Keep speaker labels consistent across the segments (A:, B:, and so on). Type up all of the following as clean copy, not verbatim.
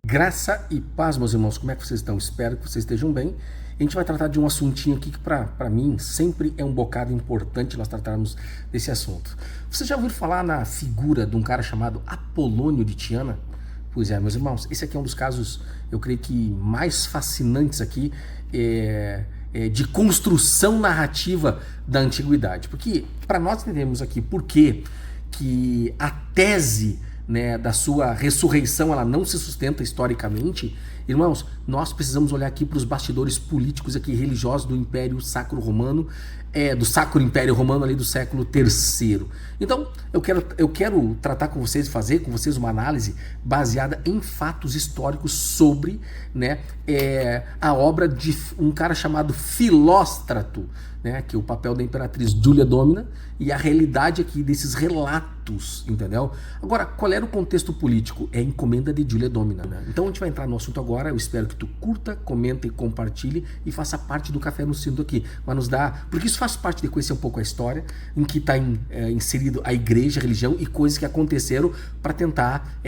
A: Graça e paz, meus irmãos, como é que vocês estão? Espero que vocês estejam bem. A gente vai tratar de um assuntinho aqui que para mim sempre é um bocado importante nós tratarmos desse assunto. Vocês já ouviram falar na figura de um cara chamado Apolônio de Tiana? Pois é, meus irmãos, esse aqui é um dos casos, eu creio que mais fascinantes aqui de construção narrativa da antiguidade. Porque para nós entendermos aqui por que a tese, né, da sua ressurreição ela não se sustenta historicamente, irmãos, nós precisamos olhar aqui para os bastidores políticos aqui, religiosos do Império Sacro Romano, do Sacro Império Romano ali do século III. Então, eu quero tratar com vocês, fazer com vocês uma análise baseada em fatos históricos sobre, né, a obra de um cara chamado Filóstrato, né, que é o papel da imperatriz Júlia Dómina e a realidade aqui desses relatos, entendeu? Agora, qual era o contexto político? É a encomenda de Júlia Dómina, né? Então a gente vai entrar no assunto agora, eu espero que tu curta, comenta e compartilhe e faça parte do Café no Sínodo aqui, vai nos dar, porque isso faz parte de conhecer um pouco a história, em que está inserido a igreja, a religião e coisas que aconteceram para tentar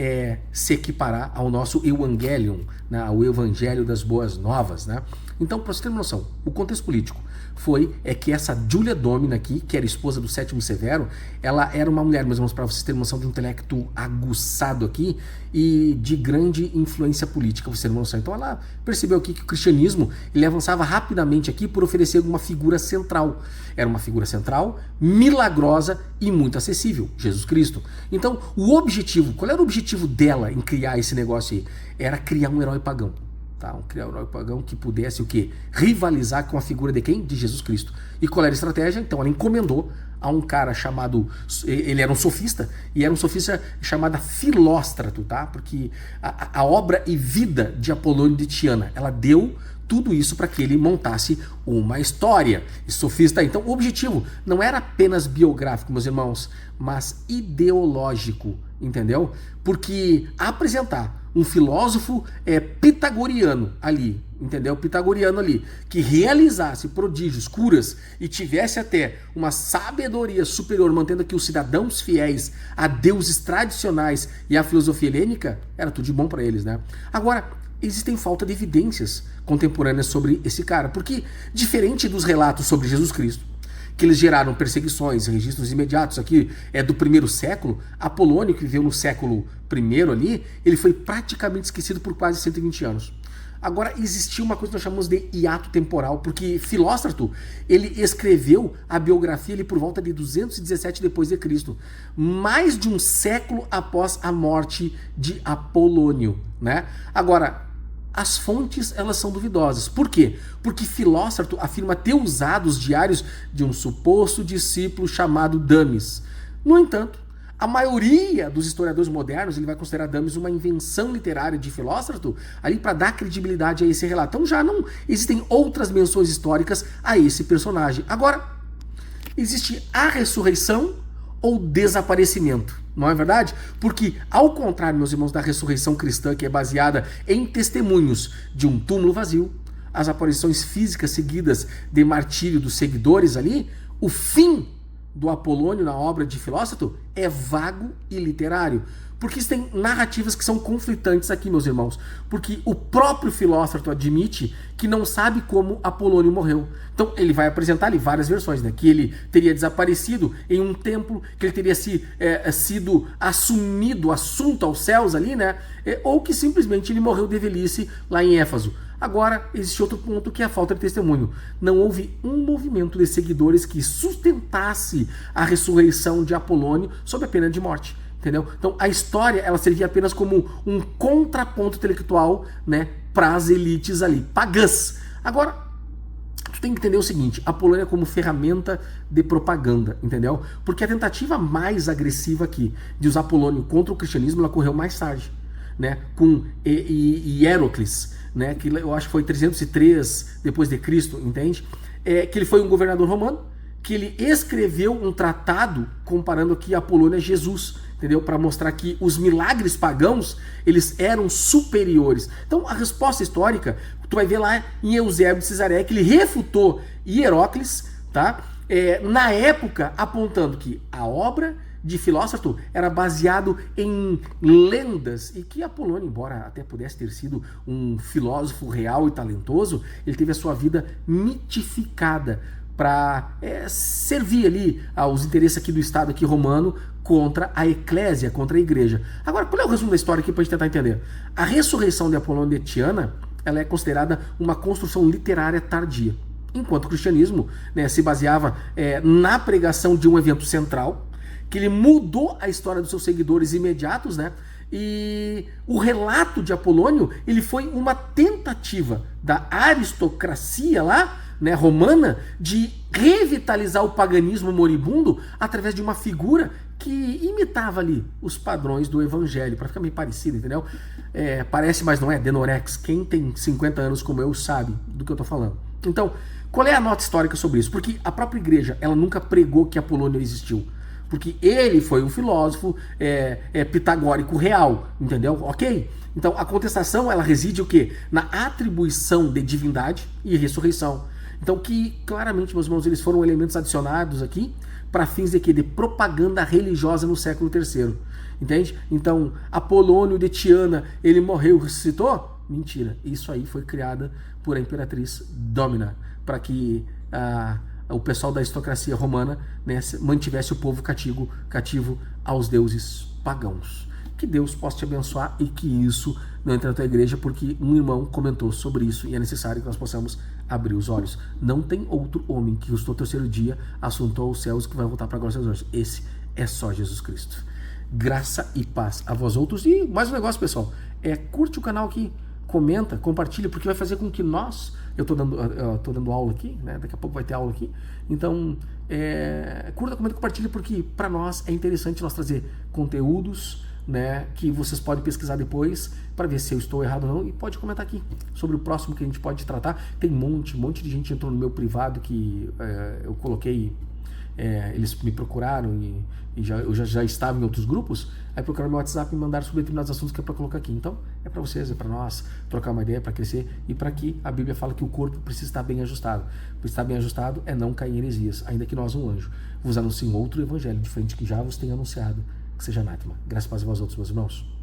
A: se equiparar ao nosso Evangelium, né, ao Evangelho das Boas Novas, né? Então, para você ter uma noção, o contexto político foi que essa Júlia Dómina aqui, que era esposa do Sétimo Severo, ela era uma mulher, meus irmãos, para vocês terem noção, de um intelecto aguçado aqui e de grande influência política, você ter uma noção. Então ela percebeu aqui que o cristianismo ele avançava rapidamente aqui por oferecer uma figura central. Era uma figura central, milagrosa e muito acessível, Jesus Cristo. Então o objetivo, qual era o objetivo dela em criar esse negócio aí? Era criar um herói pagão. Tá, criar um herói pagão que pudesse o quê? Rivalizar com a figura de quem? De Jesus Cristo. E qual era a estratégia? Então ela encomendou a um cara chamado, ele era um sofista, e era um sofista chamado Filóstrato, tá? Porque a obra e vida de Apolônio de Tiana, ela deu tudo isso para que ele montasse uma história. E sofista, então o objetivo não era apenas biográfico, meus irmãos, mas ideológico, entendeu? Porque apresentar um filósofo pitagoriano ali, entendeu? Pitagoriano ali, que realizasse prodígios, curas e tivesse até uma sabedoria superior, mantendo aqui os cidadãos fiéis a deuses tradicionais e a filosofia helênica, era tudo de bom para eles, né? Agora, existem falta de evidências contemporâneas sobre esse cara, porque diferente dos relatos sobre Jesus Cristo, que eles geraram perseguições, registros imediatos aqui do primeiro século, Apolônio, que viveu no século I ali, ele foi praticamente esquecido por quase 120 anos. Agora, existia uma coisa que nós chamamos de hiato temporal, porque Filóstrato, ele escreveu a biografia ali por volta de 217 depois de Cristo, mais de um século após a morte de Apolônio, né? Agora, as fontes, elas são duvidosas. Por quê? Porque Filóstrato afirma ter usado os diários de um suposto discípulo chamado Damis. No entanto, a maioria dos historiadores modernos ele vai considerar Damis uma invenção literária de Filóstrato ali para dar credibilidade a esse relato. Então já não existem outras menções históricas a esse personagem. Agora, existe a ressurreição ou desaparecimento, não é verdade? Porque, ao contrário, meus irmãos, da ressurreição cristã, que é baseada em testemunhos de um túmulo vazio, as aparições físicas seguidas de martírio dos seguidores ali, o fim do Apolônio na obra de Filóstrato é vago e literário. Porque tem narrativas que são conflitantes aqui, meus irmãos. Porque o próprio Filóstrato admite que não sabe como Apolônio morreu. Então ele vai apresentar ali várias versões, né? Que ele teria desaparecido em um templo, que ele teria sido assunto aos céus ali, né? Ou que simplesmente ele morreu de velhice lá em Éfaso. Agora, existe outro ponto que é a falta de testemunho. Não houve um movimento de seguidores que sustentasse a ressurreição de Apolônio sob a pena de morte. Entendeu? Então a história ela servia apenas como um contraponto intelectual, né, para as elites ali, pagãs. Agora, tu tem que entender o seguinte, Apolônio é como ferramenta de propaganda, entendeu? Porque a tentativa mais agressiva aqui de usar Apolônio contra o cristianismo ela ocorreu mais tarde, né, com Hierocles, né, que eu acho que foi 303 depois de Cristo, entende? Que ele foi um governador romano, que ele escreveu um tratado comparando aqui Apolônio a Jesus, entendeu? Para mostrar que os milagres pagãos, eles eram superiores. Então, a resposta histórica, tu vai ver lá em Eusébio de Cesareia, que ele refutou Hierocles, tá? Na época, apontando que a obra de Filósofo era baseado em lendas, e que Apolônio, embora até pudesse ter sido um filósofo real e talentoso, ele teve a sua vida mitificada para servir ali aos interesses aqui do Estado aqui romano contra a eclésia, contra a igreja. Agora, qual é o resumo da história aqui para a gente tentar entender? A ressurreição de Apolônio de Tiana, ela é considerada uma construção literária tardia, enquanto o cristianismo, né, se baseava na pregação de um evento central, que ele mudou a história dos seus seguidores imediatos, né? E o relato de Apolônio, ele foi uma tentativa da aristocracia lá, né, romana, de revitalizar o paganismo moribundo através de uma figura que imitava ali os padrões do evangelho, para ficar meio parecido, entendeu? Parece, mas não é, Denorex. Quem tem 50 anos como eu sabe do que eu tô falando. Então, qual é a nota histórica sobre isso? Porque a própria igreja, ela nunca pregou que Apolônio existiu. Porque ele foi um filósofo pitagórico real, entendeu? Ok? Então a contestação, ela reside o quê? Na atribuição de divindade e ressurreição. Então que claramente, meus irmãos, eles foram elementos adicionados aqui para fins de quê? De propaganda religiosa no século III. Entende? Então Apolônio de Tiana, ele morreu, ressuscitou? Mentira. Isso aí foi criada por a imperatriz Domina, para que o pessoal da aristocracia romana, né, mantivesse o povo cativo aos deuses pagãos. Que Deus possa te abençoar e que isso não entre na tua igreja, porque um irmão comentou sobre isso e é necessário que nós possamos abrir os olhos. Não tem outro homem que ressuscitou o terceiro dia, assuntou aos céus, que vai voltar para a glória dos olhos. Esse é só Jesus Cristo. Graça e paz a vós outros. E mais um negócio, pessoal, curte o canal aqui, comenta, compartilha, porque vai fazer com que nós... Eu tô dando aula aqui, né? Daqui a pouco vai ter aula aqui. Então, curta, comenta, compartilha, porque para nós é interessante nós trazer conteúdos, né, que vocês podem pesquisar depois para ver se eu estou errado ou não, e pode comentar aqui sobre o próximo que a gente pode tratar. Tem um monte de gente entrou no meu privado que eu coloquei, eles me procuraram e eu já estava em outros grupos, aí procuraram meu WhatsApp e me mandaram sobre determinados assuntos que é para colocar aqui. Então, é para vocês, é para nós trocar uma ideia, para crescer, e para que a Bíblia fala que o corpo precisa estar bem ajustado. Para estar bem ajustado é não cair em heresias, ainda que nós, um anjo, vos anuncie outro evangelho diferente que já vos tenho anunciado, que seja anátema. Graças a vós outros, meus irmãos.